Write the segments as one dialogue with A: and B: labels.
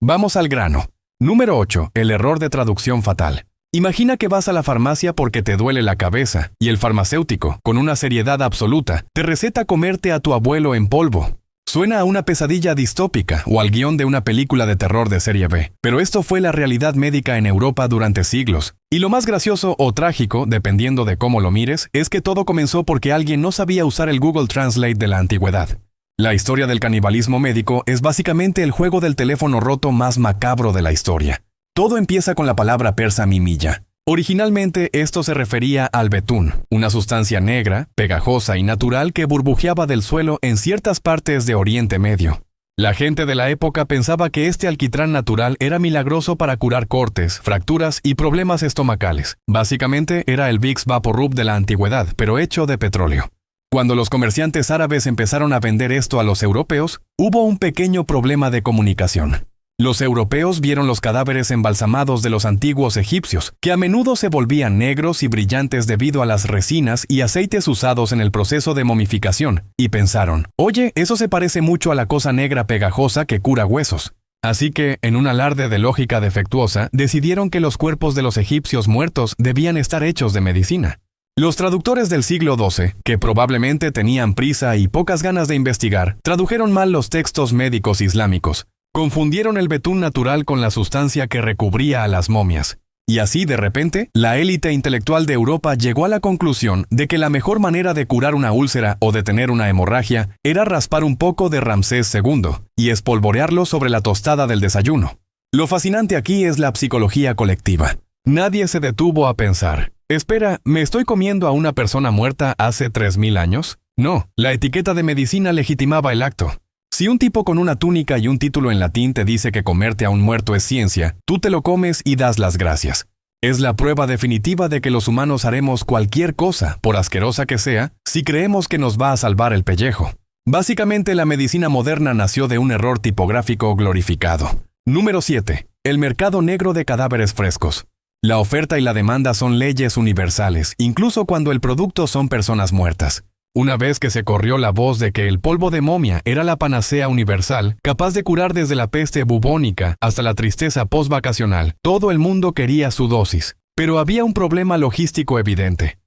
A: Vamos al grano. Número 8. El error de traducción fatal. Imagina que vas a la farmacia porque te duele la cabeza y el farmacéutico, con una seriedad absoluta, te receta comerte a tu abuelo en polvo. Suena a una pesadilla distópica o al guión de una película de terror de serie B, pero esto fue la realidad médica en Europa durante siglos. Y lo más gracioso o trágico, dependiendo de cómo lo mires, es que todo comenzó porque alguien no sabía usar el Google Translate de la antigüedad. La historia del canibalismo médico es básicamente el juego del teléfono roto más macabro de la historia. Todo empieza con la palabra persa mimilla. Originalmente esto se refería al betún, una sustancia negra, pegajosa y natural que burbujeaba del suelo en ciertas partes de Oriente Medio. La gente de la época pensaba que este alquitrán natural era milagroso para curar cortes, fracturas y problemas estomacales. Básicamente era el Vicks VapoRub de la antigüedad, pero hecho de petróleo. Cuando los comerciantes árabes empezaron a vender esto a los europeos, hubo un pequeño problema de comunicación. Los europeos vieron los cadáveres embalsamados de los antiguos egipcios, que a menudo se volvían negros y brillantes debido a las resinas y aceites usados en el proceso de momificación, y pensaron, oye, eso se parece mucho a la cosa negra pegajosa que cura huesos. Así que, en un alarde de lógica defectuosa, decidieron que los cuerpos de los egipcios muertos debían estar hechos de medicina. Los traductores del siglo XII, que probablemente tenían prisa y pocas ganas de investigar, tradujeron mal los textos médicos islámicos. Confundieron el betún natural con la sustancia que recubría a las momias. Y así, de repente, la élite intelectual de Europa llegó a la conclusión de que la mejor manera de curar una úlcera o detener una hemorragia era raspar un poco de Ramsés II y espolvorearlo sobre la tostada del desayuno. Lo fascinante aquí es la psicología colectiva. Nadie se detuvo a pensar, espera, ¿me estoy comiendo a una persona muerta hace 3000 años? No, la etiqueta de medicina legitimaba el acto. Si un tipo con una túnica y un título en latín te dice que comerte a un muerto es ciencia, tú te lo comes y das las gracias. Es la prueba definitiva de que los humanos haremos cualquier cosa, por asquerosa que sea, si creemos que nos va a salvar el pellejo. Básicamente la medicina moderna nació de un error tipográfico glorificado. Número 7. El mercado negro de cadáveres frescos. La oferta y la demanda son leyes universales, incluso cuando el producto son personas muertas. Una vez que se corrió la voz de que el polvo de momia era la panacea universal, capaz de curar desde la peste bubónica hasta la tristeza postvacacional, todo el mundo quería su dosis. Pero había un problema logístico evidente.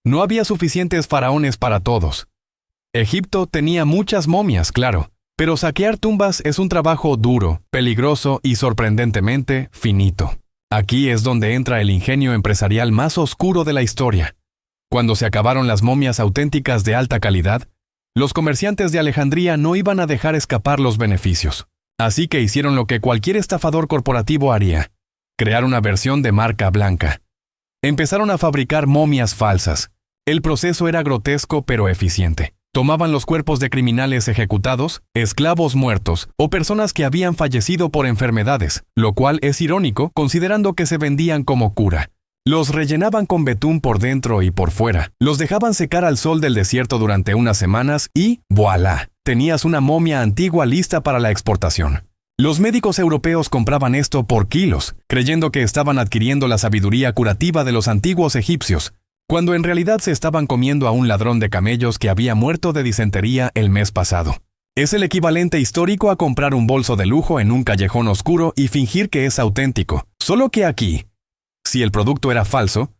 A: No había suficientes faraones para todos. Egipto tenía muchas momias, claro, pero saquear tumbas es un trabajo duro, peligroso y sorprendentemente finito. Aquí es donde entra el ingenio empresarial más oscuro de la historia. Cuando se acabaron las momias auténticas de alta calidad, los comerciantes de Alejandría no iban a dejar escapar los beneficios. Así que hicieron lo que cualquier estafador corporativo haría: crear una versión de marca blanca. Empezaron a fabricar momias falsas. El proceso era grotesco pero eficiente. Tomaban los cuerpos de criminales ejecutados, esclavos muertos o personas que habían fallecido por enfermedades, lo cual es irónico considerando que se vendían como cura. Los rellenaban con betún por dentro y por fuera, los dejaban secar al sol del desierto durante unas semanas y ¡voilá! Tenías una momia antigua lista para la exportación. Los médicos europeos compraban esto por kilos, creyendo que estaban adquiriendo la sabiduría curativa de los antiguos egipcios, cuando en realidad se estaban comiendo a un ladrón de camellos que había muerto de disentería el mes pasado. Es el equivalente histórico a comprar un bolso de lujo en un callejón oscuro y fingir que es auténtico, solo que aquí, si el producto era falso,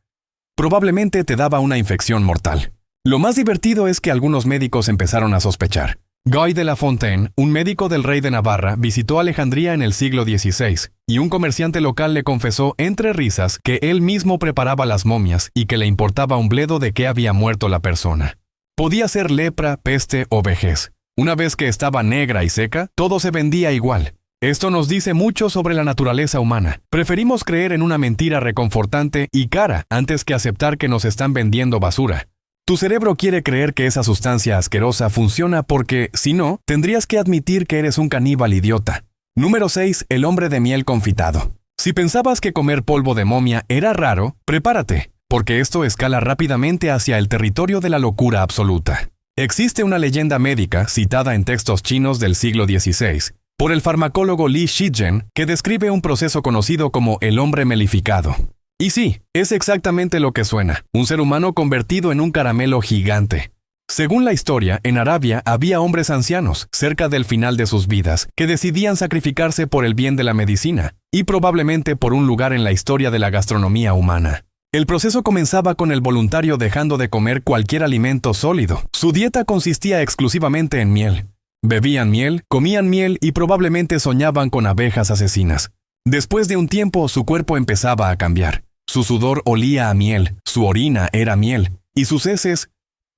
A: probablemente te daba una infección mortal. Lo más divertido es que algunos médicos empezaron a sospechar. Guy de la Fontaine, un médico del rey de Navarra, visitó Alejandría en el siglo XVI, y un comerciante local le confesó entre risas que él mismo preparaba las momias y que le importaba un bledo de qué había muerto la persona. Podía ser lepra, peste o vejez. Una vez que estaba negra y seca, todo se vendía igual. Esto nos dice mucho sobre la naturaleza humana. Preferimos creer en una mentira reconfortante y cara antes que aceptar que nos están vendiendo basura. Tu cerebro quiere creer que esa sustancia asquerosa funciona porque, si no, tendrías que admitir que eres un caníbal idiota. Número 6. El hombre de miel confitado. Si pensabas que comer polvo de momia era raro, prepárate, porque esto escala rápidamente hacia el territorio de la locura absoluta. Existe una leyenda médica, citada en textos chinos del siglo XVI, por el farmacólogo Li Shizhen, que describe un proceso conocido como el hombre melificado. Y sí, es exactamente lo que suena, un ser humano convertido en un caramelo gigante. Según la historia, en Arabia había hombres ancianos, cerca del final de sus vidas, que decidían sacrificarse por el bien de la medicina, y probablemente por un lugar en la historia de la gastronomía humana. El proceso comenzaba con el voluntario dejando de comer cualquier alimento sólido. Su dieta consistía exclusivamente en miel. Bebían miel, comían miel y probablemente soñaban con abejas asesinas. Después de un tiempo, su cuerpo empezaba a cambiar. Su sudor olía a miel, su orina era miel, y sus heces...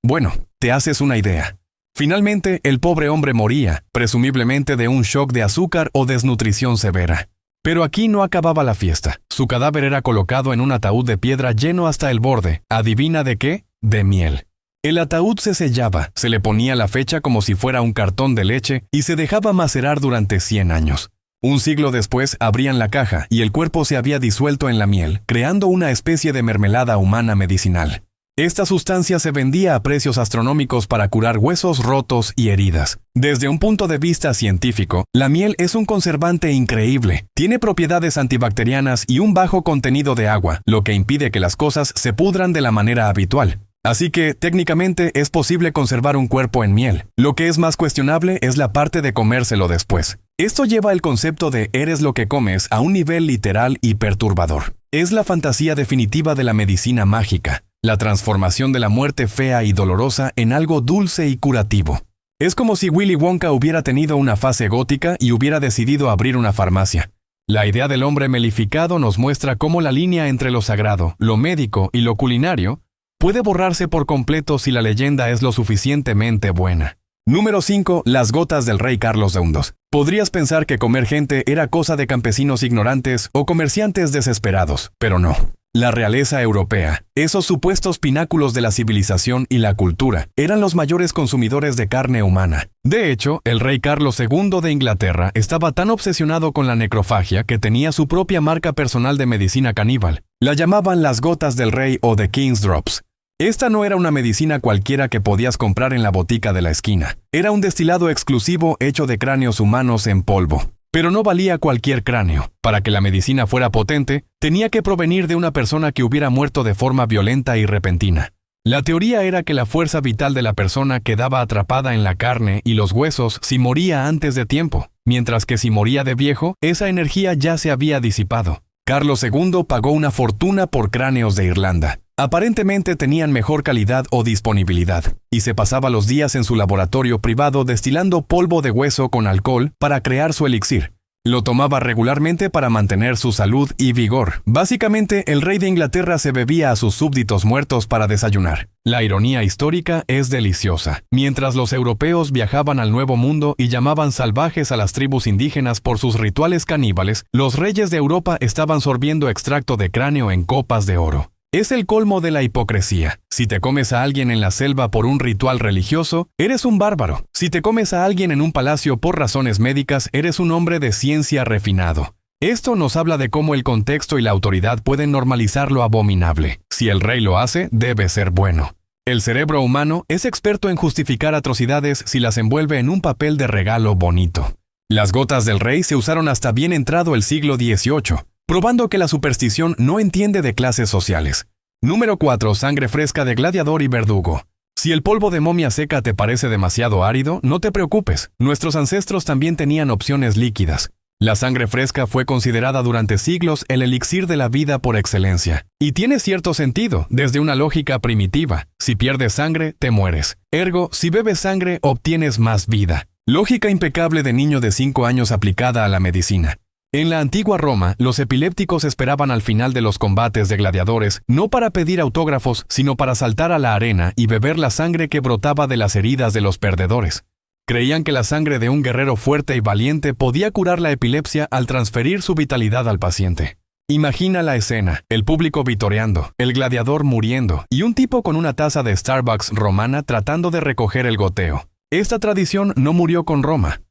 A: Bueno, te haces una idea. Finalmente, el pobre hombre moría, presumiblemente de un shock de azúcar o desnutrición severa. Pero aquí no acababa la fiesta. Su cadáver era colocado en un ataúd de piedra lleno hasta el borde. ¿Adivina de qué? De miel. El ataúd se sellaba, se le ponía la fecha como si fuera un cartón de leche y se dejaba macerar durante 100 años. Un siglo después abrían la caja y el cuerpo se había disuelto en la miel, creando una especie de mermelada humana medicinal. Esta sustancia se vendía a precios astronómicos para curar huesos rotos y heridas. Desde un punto de vista científico, la miel es un conservante increíble. Tiene propiedades antibacterianas y un bajo contenido de agua, lo que impide que las cosas se pudran de la manera habitual. Así que, técnicamente, es posible conservar un cuerpo en miel. Lo que es más cuestionable es la parte de comérselo después. Esto lleva el concepto de eres lo que comes a un nivel literal y perturbador. Es la fantasía definitiva de la medicina mágica. La transformación de la muerte fea y dolorosa en algo dulce y curativo. Es como si Willy Wonka hubiera tenido una fase gótica y hubiera decidido abrir una farmacia. La idea del hombre melificado nos muestra cómo la línea entre lo sagrado, lo médico y lo culinario puede borrarse por completo si la leyenda es lo suficientemente buena. Número 5. Las gotas del rey Carlos II. Podrías pensar que comer gente era cosa de campesinos ignorantes o comerciantes desesperados, pero no. La realeza europea, esos supuestos pináculos de la civilización y la cultura, eran los mayores consumidores de carne humana. De hecho, el rey Carlos II de Inglaterra estaba tan obsesionado con la necrofagia que tenía su propia marca personal de medicina caníbal. La llamaban las gotas del rey o The King's Drops. Esta no era una medicina cualquiera que podías comprar en la botica de la esquina. Era un destilado exclusivo hecho de cráneos humanos en polvo. Pero no valía cualquier cráneo. Para que la medicina fuera potente, tenía que provenir de una persona que hubiera muerto de forma violenta y repentina. La teoría era que la fuerza vital de la persona quedaba atrapada en la carne y los huesos si moría antes de tiempo, mientras que si moría de viejo, esa energía ya se había disipado. Carlos II pagó una fortuna por cráneos de Irlanda. Aparentemente tenían mejor calidad o disponibilidad, y se pasaba los días en su laboratorio privado destilando polvo de hueso con alcohol para crear su elixir. Lo tomaba regularmente para mantener su salud y vigor. Básicamente, el rey de Inglaterra se bebía a sus súbditos muertos para desayunar. La ironía histórica es deliciosa. Mientras los europeos viajaban al Nuevo Mundo y llamaban salvajes a las tribus indígenas por sus rituales caníbales, los reyes de Europa estaban sorbiendo extracto de cráneo en copas de oro. Es el colmo de la hipocresía. Si te comes a alguien en la selva por un ritual religioso, eres un bárbaro. Si te comes a alguien en un palacio por razones médicas, eres un hombre de ciencia refinado. Esto nos habla de cómo el contexto y la autoridad pueden normalizar lo abominable. Si el rey lo hace, debe ser bueno. El cerebro humano es experto en justificar atrocidades si las envuelve en un papel de regalo bonito. Las gotas del rey se usaron hasta bien entrado el siglo XVIII. Probando que la superstición no entiende de clases sociales. Número 4. Sangre fresca de gladiador y verdugo. Si el polvo de momia seca te parece demasiado árido, no te preocupes. Nuestros ancestros también tenían opciones líquidas. La sangre fresca fue considerada durante siglos el elixir de la vida por excelencia. Y tiene cierto sentido, desde una lógica primitiva. Si pierdes sangre, te mueres. Ergo, si bebes sangre, obtienes más vida. Lógica impecable de niño de 5 años aplicada a la medicina. En la antigua Roma, los epilépticos esperaban al final de los combates de gladiadores, no para pedir autógrafos, sino para saltar a la arena y beber la sangre que brotaba de las heridas de los perdedores. Creían que la sangre de un guerrero fuerte y valiente podía curar la epilepsia al transferir su vitalidad al paciente. Imagina la escena, el público vitoreando, el gladiador muriendo y un tipo con una taza de Starbucks romana tratando de recoger el goteo. Esta tradición no murió con Roma.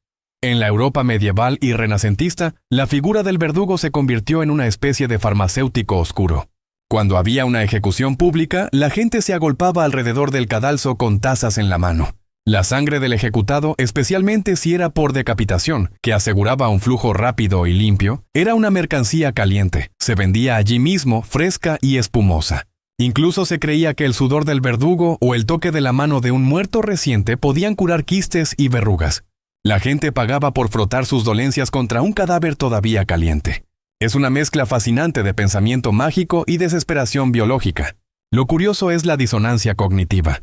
A: En la Europa medieval y renacentista, la figura del verdugo se convirtió en una especie de farmacéutico oscuro. Cuando había una ejecución pública, la gente se agolpaba alrededor del cadalso con tazas en la mano. La sangre del ejecutado, especialmente si era por decapitación, que aseguraba un flujo rápido y limpio, era una mercancía caliente. Se vendía allí mismo, fresca y espumosa. Incluso se creía que el sudor del verdugo o el toque de la mano de un muerto reciente podían curar quistes y verrugas. La gente pagaba por frotar sus dolencias contra un cadáver todavía caliente. Es una mezcla fascinante de pensamiento mágico y desesperación biológica. Lo curioso es la disonancia cognitiva.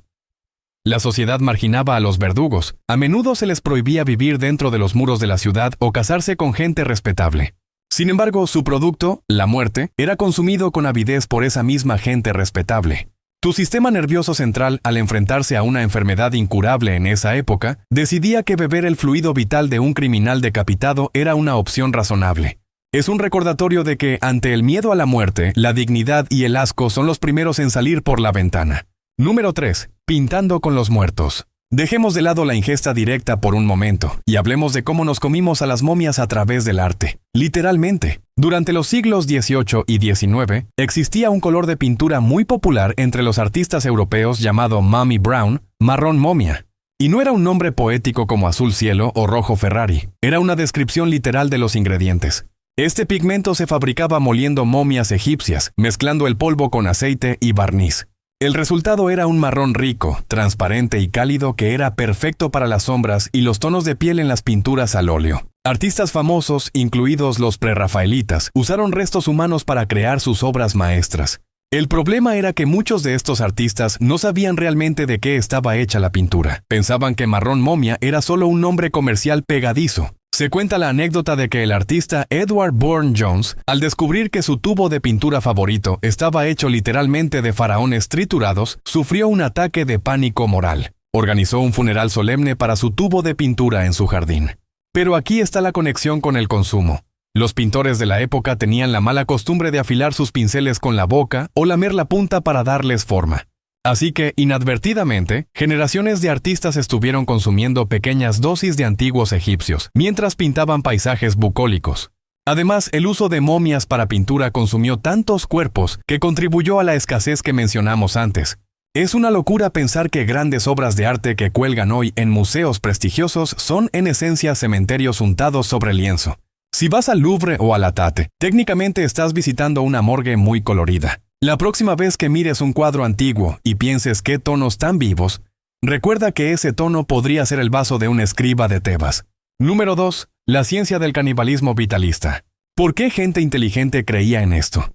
A: La sociedad marginaba a los verdugos. A menudo se les prohibía vivir dentro de los muros de la ciudad o casarse con gente respetable. Sin embargo, su producto, la muerte, era consumido con avidez por esa misma gente respetable. Tu sistema nervioso central, al enfrentarse a una enfermedad incurable en esa época, decidía que beber el fluido vital de un criminal decapitado era una opción razonable. Es un recordatorio de que, ante el miedo a la muerte, la dignidad y el asco son los primeros en salir por la ventana. Número 3. Pintando con los muertos. Dejemos de lado la ingesta directa por un momento y hablemos de cómo nos comimos a las momias a través del arte. Literalmente, durante los siglos XVIII y XIX, existía un color de pintura muy popular entre los artistas europeos llamado Mummy Brown, marrón momia. Y no era un nombre poético como azul cielo o rojo Ferrari, era una descripción literal de los ingredientes. Este pigmento se fabricaba moliendo momias egipcias, mezclando el polvo con aceite y barniz. El resultado era un marrón rico, transparente y cálido que era perfecto para las sombras y los tonos de piel en las pinturas al óleo. Artistas famosos, incluidos los prerrafaelitas, usaron restos humanos para crear sus obras maestras. El problema era que muchos de estos artistas no sabían realmente de qué estaba hecha la pintura. Pensaban que marrón momia era solo un nombre comercial pegadizo. Se cuenta la anécdota de que el artista Edward Burne-Jones, al descubrir que su tubo de pintura favorito estaba hecho literalmente de faraones triturados, sufrió un ataque de pánico moral. Organizó un funeral solemne para su tubo de pintura en su jardín. Pero aquí está la conexión con el consumo. Los pintores de la época tenían la mala costumbre de afilar sus pinceles con la boca o lamer la punta para darles forma. Así que, inadvertidamente, generaciones de artistas estuvieron consumiendo pequeñas dosis de antiguos egipcios, mientras pintaban paisajes bucólicos. Además, el uso de momias para pintura consumió tantos cuerpos que contribuyó a la escasez que mencionamos antes. Es una locura pensar que grandes obras de arte que cuelgan hoy en museos prestigiosos son en esencia cementerios untados sobre lienzo. Si vas al Louvre o a la Tate, técnicamente estás visitando una morgue muy colorida. La próxima vez que mires un cuadro antiguo y pienses qué tonos tan vivos, recuerda que ese tono podría ser el vaso de un escriba de Tebas. Número 2. La ciencia del canibalismo vitalista. ¿Por qué gente inteligente creía en esto?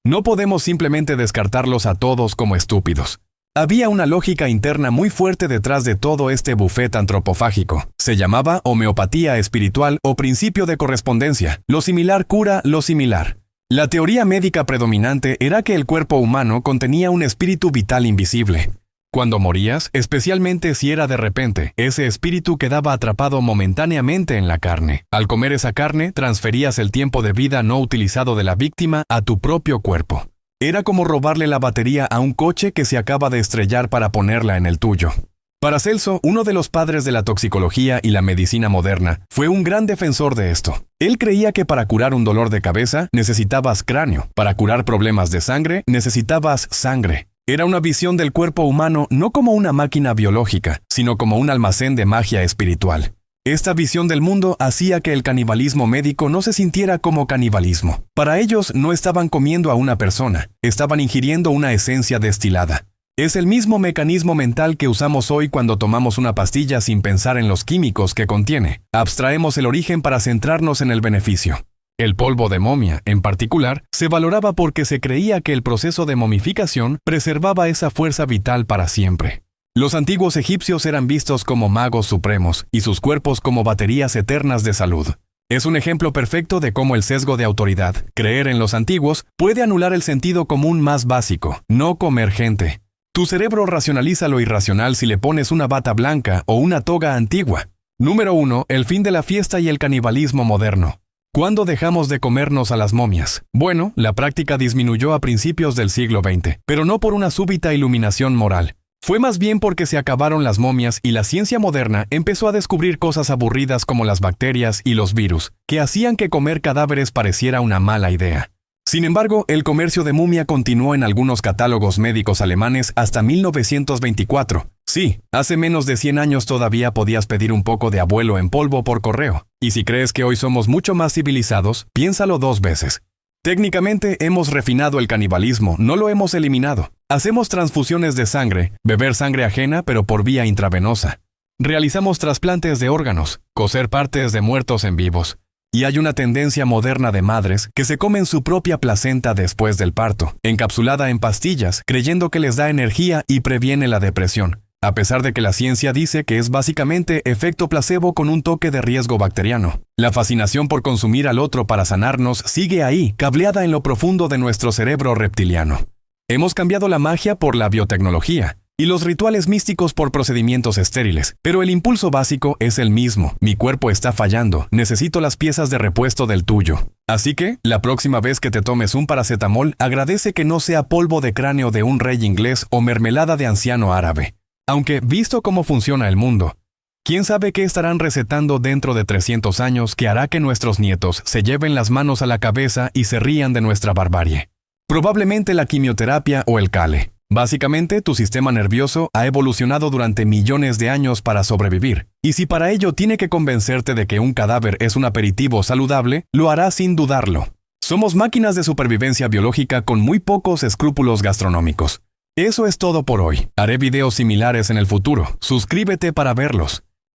A: No podemos simplemente descartarlos a todos como estúpidos. Había una lógica interna muy fuerte detrás de todo este buffet antropofágico. Se llamaba homeopatía espiritual o principio de correspondencia. Lo similar cura lo similar. La teoría médica predominante era que el cuerpo humano contenía un espíritu vital invisible. Cuando morías, especialmente si era de repente, ese espíritu quedaba atrapado momentáneamente en la carne. Al comer esa carne, transferías el tiempo de vida no utilizado de la víctima a tu propio cuerpo. Era como robarle la batería a un coche que se acaba de estrellar para ponerla en el tuyo. Paracelso, uno de los padres de la toxicología y la medicina moderna, fue un gran defensor de esto. Él creía que para curar un dolor de cabeza necesitabas cráneo, para curar problemas de sangre necesitabas sangre. Era una visión del cuerpo humano no como una máquina biológica, sino como un almacén de magia espiritual. Esta visión del mundo hacía que el canibalismo médico no se sintiera como canibalismo. Para ellos no estaban comiendo a una persona, estaban ingiriendo una esencia destilada. Es el mismo mecanismo mental que usamos hoy cuando tomamos una pastilla sin pensar en los químicos que contiene. Abstraemos el origen para centrarnos en el beneficio. El polvo de momia, en particular, se valoraba porque se creía que el proceso de momificación preservaba esa fuerza vital para siempre. Los antiguos egipcios eran vistos como magos supremos y sus cuerpos como baterías eternas de salud. Es un ejemplo perfecto de cómo el sesgo de autoridad, creer en los antiguos, puede anular el sentido común más básico, no comer gente. Tu cerebro racionaliza lo irracional si le pones una bata blanca o una toga antigua. Número 1. El fin de la fiesta y el canibalismo moderno. ¿Cuándo dejamos de comernos a las momias? Bueno, la práctica disminuyó a principios del siglo XX, pero no por una súbita iluminación moral. Fue más bien porque se acabaron las momias y la ciencia moderna empezó a descubrir cosas aburridas como las bacterias y los virus, que hacían que comer cadáveres pareciera una mala idea. Sin embargo, el comercio de momia continuó en algunos catálogos médicos alemanes hasta 1924. Sí, hace menos de 100 años todavía podías pedir un poco de abuelo en polvo por correo. Y si crees que hoy somos mucho más civilizados, piénsalo 2 veces. Técnicamente hemos refinado el canibalismo, no lo hemos eliminado. Hacemos transfusiones de sangre, beber sangre ajena pero por vía intravenosa. Realizamos trasplantes de órganos, coser partes de muertos en vivos. Y hay una tendencia moderna de madres que se comen su propia placenta después del parto, encapsulada en pastillas, creyendo que les da energía y previene la depresión, a pesar de que la ciencia dice que es básicamente efecto placebo con un toque de riesgo bacteriano. La fascinación por consumir al otro para sanarnos sigue ahí, cableada en lo profundo de nuestro cerebro reptiliano. Hemos cambiado la magia por la biotecnología y los rituales místicos por procedimientos estériles, pero el impulso básico es el mismo. Mi cuerpo está fallando, necesito las piezas de repuesto del tuyo. Así que, la próxima vez que te tomes un paracetamol, agradece que no sea polvo de cráneo de un rey inglés o mermelada de anciano árabe. Aunque, visto cómo funciona el mundo, ¿quién sabe qué estarán recetando dentro de 300 años que hará que nuestros nietos se lleven las manos a la cabeza y se rían de nuestra barbarie? Probablemente la quimioterapia o el cale. Básicamente, tu sistema nervioso ha evolucionado durante millones de años para sobrevivir, y si para ello tiene que convencerte de que un cadáver es un aperitivo saludable, lo hará sin dudarlo. Somos máquinas de supervivencia biológica con muy pocos escrúpulos gastronómicos. Eso es todo por hoy. Haré videos similares en el futuro. Suscríbete para verlos.